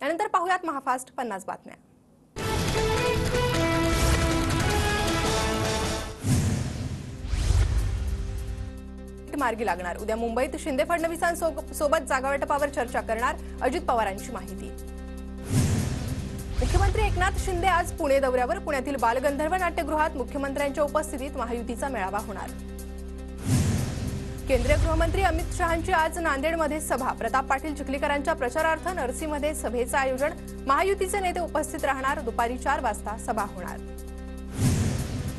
यानंतर पाहूयात महाफास्ट 50 बातम्या। मार्गी लागणार। उद्या मुंबईत शिंदे फडणवीसांसोबत जागावाटपावर चर्चा करणार अजित पवारांची माहिती। मुख्यमंत्री एकनाथ शिंदे आज पुणे दौऱ्यावर। पुण्यातील बालगंधर्व नाट्यगृहात मुख्यमंत्र्यांच्या उपस्थितीत महायुतीचा मेळावा होणार। केंद्रीय गृहमंत्री अमित शहांची आज नांदेडमध्ये सभा। प्रताप पाटील चिखलीकरांच्या प्रचारार्थ नरसीमध्ये सभेचं आयोजन। महायुतीचे नेते उपस्थित राहणार। दुपारी 4 वाजता सभा होणार।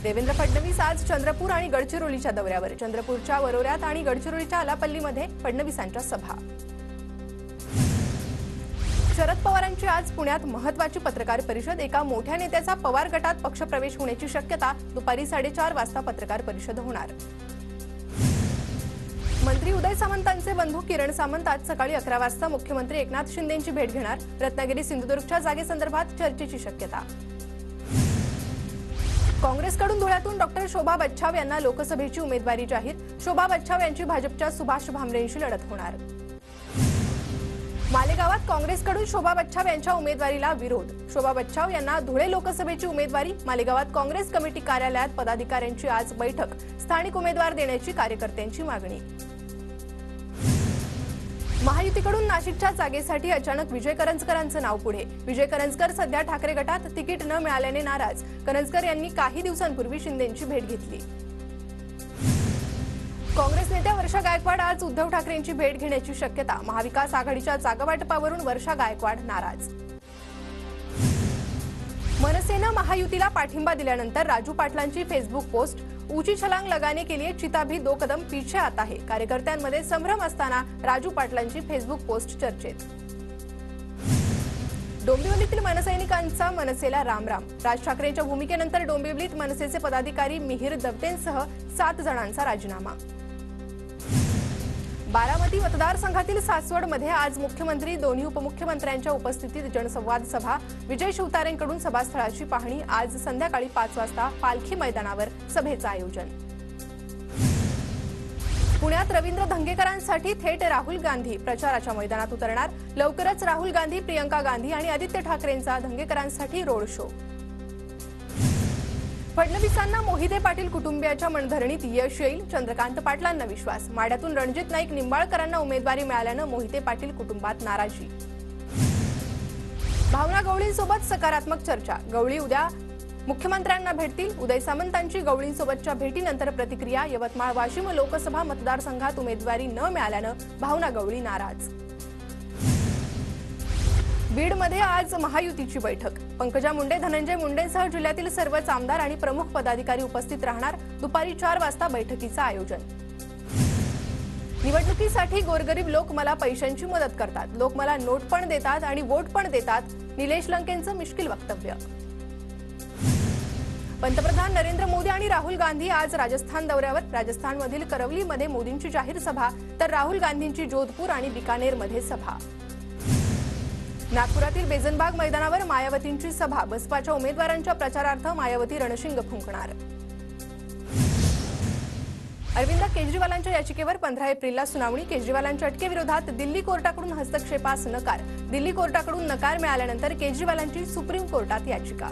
देवेंद्र फडणवीस आज चंद्रपूर आणि गडचिरोलीच्या दौऱ्यावर। चंद्रपूरच्या वरोऱ्यात आणि गडचिरोलीच्या आलापल्लीमध्ये फडणवीसांच्या सभा। शरद पवारांची आज पुण्यात महत्त्वाची पत्रकार परिषद। एका मोठ्या नेत्याचा पवार गटात पक्षप्रवेश होण्याची शक्यता। दुपारी 4:30 वाजता पत्रकार परिषद होणार। मंत्री उदय सामंतांचे बंधू किरण सामंत आज सकाळी 11 वाजता मुख्यमंत्री एकनाथ शिंदेंची भेट घेणार। रत्नागिरी सिंधुदुर्गच्या जागेसंदर्भात चर्चेची शक्यता। काँग्रेसकडून धुळ्यातून डॉक्टर शोभा बच्छाव यांना लोकसभेची उमेदवारी जाहीर। शोभा बच्छाव यांची भाजपच्या सुभाष भामरेंशी लढत होणार। मालेगावात काँग्रेसकडून शोभा बच्छाव यांच्या उमेदवारीला विरोध। शोभा बच्छाव यांना धुळे लोकसभेची उमेदवारी। मालेगावात काँग्रेस कमिटी कार्यालयात पदाधिकाऱ्यांची आज बैठक। स्थानिक उमेदवार देण्याची कार्यकर्त्यांची मागणी। महायुतीकडून नाशिकच्या जागेसाठी अचानक विजय करंजकरांचं नाव पुढे। विजय करंजकर सध्या ठाकरे गटात तिकीट न मिळाल्याने नाराज। करंजकर यांनी काही दिवसांपूर्वी शिंदेंची भेट घेतली। काँग्रेस नेत्या वर्षा गायकवाड आज उद्धव ठाकरेंची भेट घेण्याची शक्यता। महाविकास आघाडीच्या जागावाटपावरून वर्षा गायकवाड नाराज। मनसेनं महायुतीला पाठिंबा दिल्यानंतर राजू पाटलांची फेसबुक पोस्ट। ऊंची छलांग लगाने के लिए चिता भी 2 कदम पीछे आता है। कार्यकर्त्यांमध्ये संभ्रम असताना राजू पाटलांची फेसबुक पोस्ट चर्चेत। डोंबिवलीतील मनसैनिकांचा मनसेला रामराम। राज ठाकरेंच्या भूमिकेनंतर डोंबिवलीत मनसेचे पदाधिकारी मिहिर दत्तेंसह 7 जणांचा राजीनामा। बारामती मतदारसंघातील सासवडमध्ये आज मुख्यमंत्री दोन्ही उपमुख्यमंत्र्यांच्या उपस्थितीत जनसंवाद सभा। विजय शिवतारेंकडून सभास्थळाची पाहणी। आज संध्याकाळी 5 वाजता पालखी मैदानावर सभेचं आयोजन। पुण्यात रवींद्र धंगेकरांसाठी थेट राहुल गांधी प्रचाराच्या मैदानात उतरणार। लवकरच राहुल गांधी, प्रियंका गांधी आणि आदित्य ठाकरेंचा धंगेकरांसाठी रोड शो। फडणवीसांना मोहिते पाटील कुटुंबियाच्या मनधरणीत यश येईल। चंद्रकांत पाटलांना विश्वास। माढ्यातून रणजित नाईक निंबाळकरांना उमेदवारी मिळाल्यानं मोहिते पाटील कुटुंबात नाराजी। भावना गवळींसोबत सकारात्मक चर्चा। गवळी उद्या मुख्यमंत्र्यांना भेटतील। उदय सामंतांची गवळींसोबतच्या भेटीनंतर प्रतिक्रिया। यवतमाळ वाशिम लोकसभा मतदारसंघात उमेदवारी न मिळाल्यानं भावना गवळी नाराज। बीडमध्ये आज महायुतीची बैठक। पंकजा मुंडे, धनंजय मुंडेंसह जिल्ह्यातील सर्वच आमदार आणि प्रमुख पदाधिकारी उपस्थित राहणार। दुपारी 4 वाजता बैठकीचं आयोजन। निवडणुकीसाठी गोरगरीब लोक मला पैशांची मदत करतात। लोक मला नोट पण देतात आणि वोट पण देतात। निलेश लंकेंचं मिश्किल वक्तव्य। पंतप्रधान नरेंद्र मोदी आणि राहुल गांधी आज राजस्थान दौऱ्यावर। राजस्थानमधील करवलीमध्ये मोदींची जाहीर सभा तर राहुल गांधींची जोधपूर आणि बिकानेरमध्ये सभा। नागपुरातील बेजनबाग मैदानावर मायावतींची सभा। बसपाच्या उमेदवारांच्या प्रचारार्थ मायावती रणशिंग फुंकणार। अरविंद केजरीवालांच्या याचिकेवर 15 एप्रिलला सुनावणी। केजरीवालांच्या अटकेविरोधात दिल्ली कोर्टाकडून हस्तक्षेपास नकार। दिल्ली कोर्टाकडून नकार मिळाल्यानंतर केजरीवालांची सुप्रीम कोर्टात याचिका।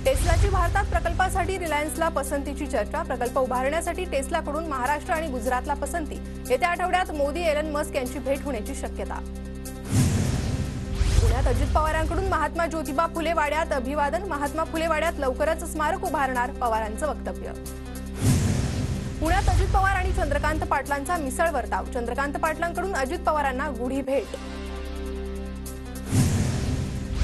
टेस्लाची भारतात प्रकल्पासाठी रिलायन्सला पसंतीची चर्चा। प्रकल्प उभारण्यासाठी टेस्लाकडून महाराष्ट्र आणि गुजरातला पसंती। येत्या आठवड्यात मोदी एलन मस्क यांची भेट होण्याची शक्यता। पुण्यात अजित पवारांकडून महात्मा ज्योतिबा फुले वाड्यात अभिवादन। महात्मा फुले वाड्यात लवकरच स्मारक उभारणार, पवारांचं वक्तव्य। पुण्यात अजित पवार आणि चंद्रकांत पाटलांचा मिसळ वर्ताव। चंद्रकांत पाटलांकडून अजित पवारांना गुढी भेट।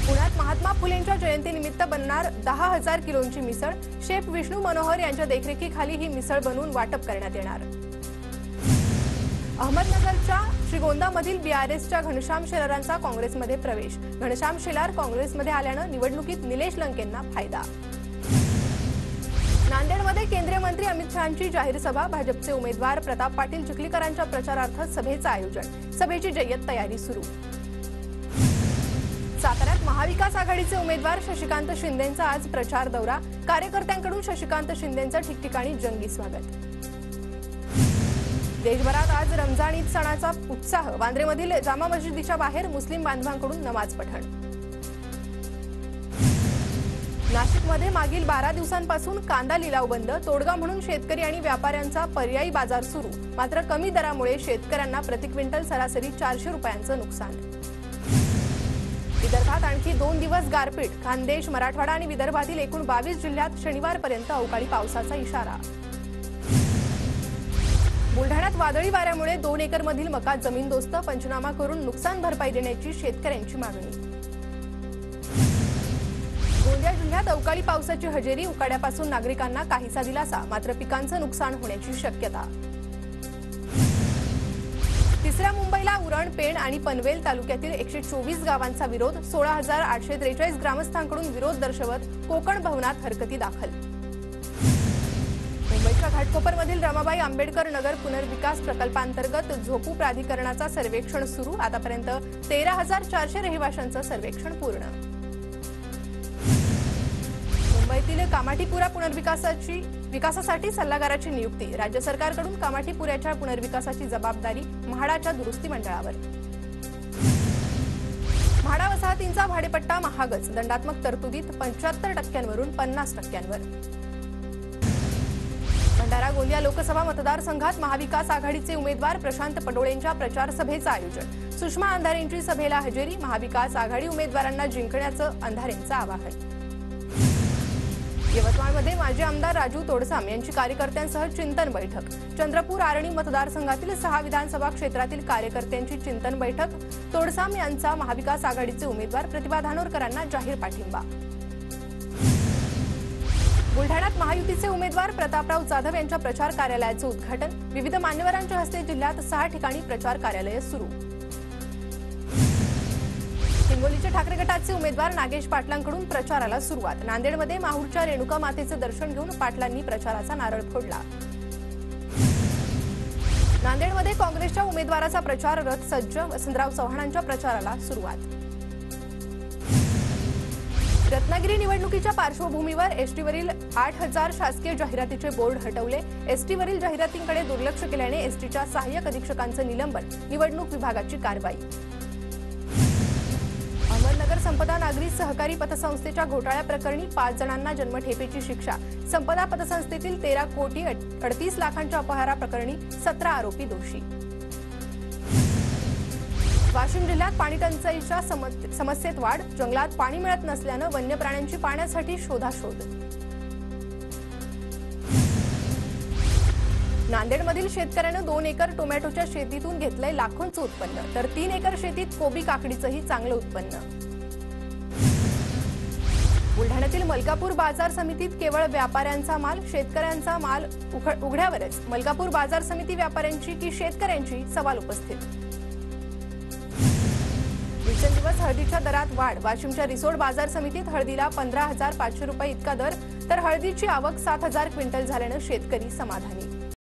पुण्यात महात्मा फुलेंच्या जयंतीनिमित्त बनणार 10,000 किलोंची मिसळ। शेफ विष्णू मनोहर यांच्या देखरेखीखाली ही मिसळ बनवून वाटप करण्यात येणार। अहमदनगरच्या श्रीगोंदामधील बीआरएसच्या घनश्याम शेलारांचा काँग्रेसमध्ये प्रवेश। घनश्याम शेलार काँग्रेसमध्ये आल्यानं निवडणुकीत निलेश लंकेंना फायदा। नांदेडमध्ये केंद्रीय मंत्री अमित शहांची जाहीर सभा। भाजपचे उमेदवार प्रताप पाटील चिखलीकरांच्या प्रचारार्थ सभेचं आयोजन। सभेची जय्यत तयारी सुरू। साताऱ्यात महाविकास आघाडीचे उमेदवार शशिकांत शिंदेंचा आज प्रचार दौरा। कार्यकर्त्यांकडून शशिकांत शिंदेंचं ठिकठिकाणी जंगी स्वागत। देशभरात आज रमजान ईद सणाचा उत्साह. वांद्रेमधील जामा मशिदीच्या बाहेर मुस्लिम बांधवांकडून नमाज पठण. नाशिकमध्ये मागील 12 दिवसांपासून कांदा लिलाव बंद. तोडगा म्हणून शेतकरी आणि व्यापाऱ्यांचा पर्यायी बाजार सुरू. मात्र कमी दरामुळे शेतकऱ्यांना प्रति क्विंटल सरासरी 400 रुपयांचं नुकसान. विदर्भात आणखी 2 दिवस गारपीट. खानदेश, मराठवाडा आणि विदर्भातील एकूण 22 जिल्ह्यात शनिवारपर्यंत अवकाळी पावसाचा इशारा. बुलढाण्यात वादळी वाऱ्यामुळे 2 एकरमधील मका जमीनदोस्त. पंचनामा करून नुकसान भरपाई देण्याची शेतकऱ्यांची मागणी. गोंदिया जिल्ह्यात अवकाळी पावसाची हजेरी. उकाड्यापासून नागरिकांना काहीसा दिलासा. मात्र पिकांचं नुकसान होण्याची शक्यता. तिसऱ्या मुंबईला उरण, पेण आणि पनवेल तालुक्यातील 124 गावांचा विरोध. 16,843 ग्रामस्थांकडून विरोध दर्शवत कोकण भवनात हरकती दाखल. मुंबईच्या घाटकोपरमधील रमाबाई आंबेडकर नगर पुनर्विकास प्रकल्पांतर्गत झोपू प्राधिकरणाचा सर्वेक्षण सुरू. आतापर्यंत 13,400 रहिवाशांचं सर्वेक्षण पूर्ण. मुंबईतील कामाठीपुरा विकासासाठी सल्लागाराची नियुक्ती. राज्य सरकारकडून कामाठीपुऱ्याच्या पुनर्विकासाची जबाबदारी म्हाडाच्या दुरुस्ती मंडळावर. म्हाडा वसाहतींचा भाडेपट्टा महागच. दंडात्मक तरतुदीत 75% 50%वर. भंडारा गोंदिया लोकसभा मतदारसंघात महाविकास आघाडीचे उमेदवार प्रशांत पडोळेंच्या प्रचार सभेचं आयोजन. सुषमा अंधारेंची सभेला हजेरी. महाविकास आघाडी उमेदवारांना जिंकण्याचं अंधारेंचं आवाहन. यवतमाळमध्ये माजी आमदार राजू तोडसाम यांची कार्यकर्त्यांसह चिंतन बैठक. चंद्रपूर आर्णी मतदारसंघातील 6 विधानसभा क्षेत्रातील कार्यकर्त्यांची चिंतन बैठक. तोडसाम यांचा महाविकास आघाडीचे उमेदवार प्रतिभा धानोरकरांना जाहीर पाठिंबा. बुलढाण्यात महायुतीचे उमेदवार प्रतापराव जाधव यांच्या प्रचार कार्यालयाचं उद्घाटन. विविध मान्यवरांच्या हस्ते जिल्ह्यात 6 ठिकाणी प्रचार कार्यालय सुरू. हिंगोलीचे ठाकरे गटाचे उमेदवार नागेश पाटलांकडून प्रचाराला सुरुवात. नांदेडमध्ये माहूरच्या रेणुका मातेचं दर्शन घेऊन पाटलांनी प्रचाराचा नारळ फोडला. नांदेडमध्ये काँग्रेसच्या उमेदवाराचा प्रचार रथ सज्ज. वसंतराव चव्हाणांच्या प्रचाराला सुरुवात. रत्नागिरी निवडणुकीच्या पार्श्वभूमीवर एसटीवरील 8,000 शासकीय जाहिरातीचे बोर्ड हटवले. एसटीवरील जाहिरातींकडे दुर्लक्ष केल्याने एसटीच्या सहाय्यक अधीक्षकांचं निलंबन. निवडणूक विभागाची कारवाई. अहमदनगर संपदा नागरी सहकारी पतसंस्थेच्या घोटाळ्याप्रकरणी 5 जणांना जन्मठेपेची शिक्षा. संपदा पतसंस्थेतील 13,38,00,000 अपहाराप्रकरणी 17 आरोपी दोषी. वाशिम जिल्ह्यात पाणी टंचाईच्या समस्येत वाढ. जंगलात पाणी मिळत नसल्यानं वन्य प्राण्यांची पाण्यासाठी शोधाशोध. नांदेडमधील शेतकऱ्यानं 2 एकर टोमॅटोच्या शेतीतून घेतलंय लाखोंचं उत्पन्न. तर 3 एकर शेतीत कोबी काकडीचंही चांगलं उत्पन्न. बुलढाण्यातील मलकापूर बाजार समितीत केवळ व्यापाऱ्यांचा माल. शेतकऱ्यांचा माल उघड्यावरच. मलकापूर बाजार समिती व्यापाऱ्यांची की शेतकऱ्यांची, सवाल उपस्थित. दिवसेंदिवस हळदीच्या दरात वाढ. वाशिमच्या रिसोड बाजार समितीत हळदीला 15,500 रुपये इतका दर. तर हळदीची आवक 7,000 क्विंटल झाल्यानं शेतकरी समाधानी.